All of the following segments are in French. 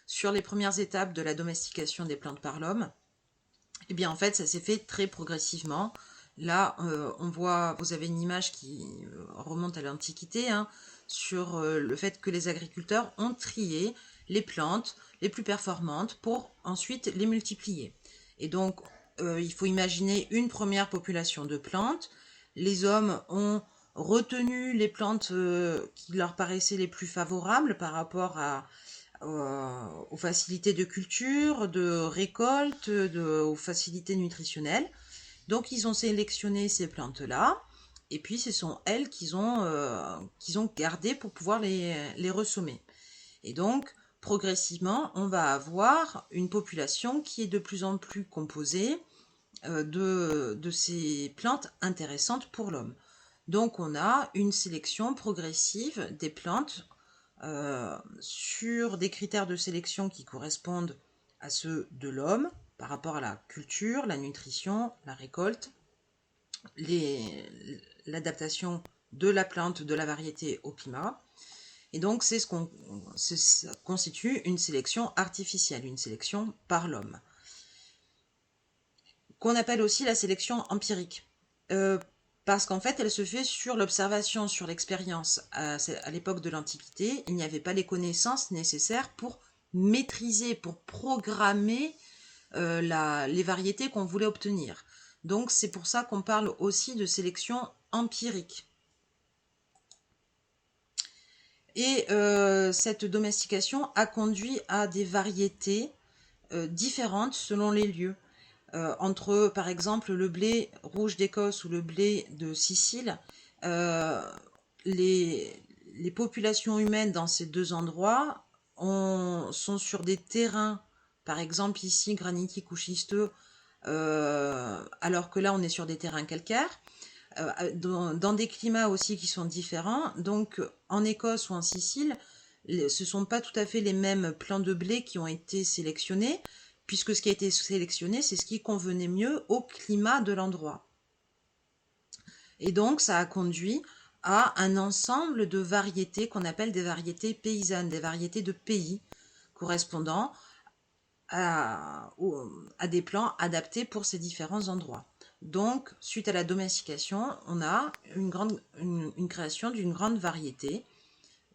sur les premières étapes de la domestication des plantes par l'homme, eh bien en fait ça s'est fait très progressivement. Là, on voit, vous avez une image qui remonte à l'Antiquité, hein, sur le fait que les agriculteurs ont trié les plantes les plus performantes pour ensuite les multiplier. Et donc, il faut imaginer une première population de plantes. Les hommes ont retenu les plantes qui leur paraissaient les plus favorables par rapport aux facilités de culture, de récolte, aux facilités nutritionnelles. Donc ils ont sélectionné ces plantes-là, et puis ce sont elles qu'ils ont gardées pour pouvoir les ressommer. Et donc, progressivement, on va avoir une population qui est de plus en plus composée de ces plantes intéressantes pour l'homme. Donc on a une sélection progressive des plantes sur des critères de sélection qui correspondent à ceux de l'homme par rapport à la culture, la nutrition, la récolte, l'adaptation de la plante, de la variété au climat. Et donc ça constitue une sélection artificielle, une sélection par l'homme, qu'on appelle aussi la sélection empirique. Parce qu'en fait, elle se fait sur l'observation, sur l'expérience. À l'époque de l'Antiquité, il n'y avait pas les connaissances nécessaires pour maîtriser, pour programmer les variétés qu'on voulait obtenir. Donc c'est pour ça qu'on parle aussi de sélection empirique. Et cette domestication a conduit à des variétés différentes selon les lieux. Entre, par exemple, le blé rouge d'Écosse ou le blé de Sicile, les populations humaines dans ces deux endroits sont sur des terrains, par exemple ici granitiques ou schisteux, alors que là on est sur des terrains calcaires, dans des climats aussi qui sont différents. Donc en Écosse ou en Sicile, ce ne sont pas tout à fait les mêmes plants de blé qui ont été sélectionnés, puisque ce qui a été sélectionné, c'est ce qui convenait mieux au climat de l'endroit. Et donc, ça a conduit à un ensemble de variétés qu'on appelle des variétés paysannes, des variétés de pays, correspondant à des plants adaptés pour ces différents endroits. Donc, suite à la domestication, on a une création d'une grande variété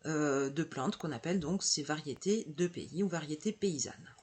de plantes qu'on appelle donc ces variétés de pays ou variétés paysannes.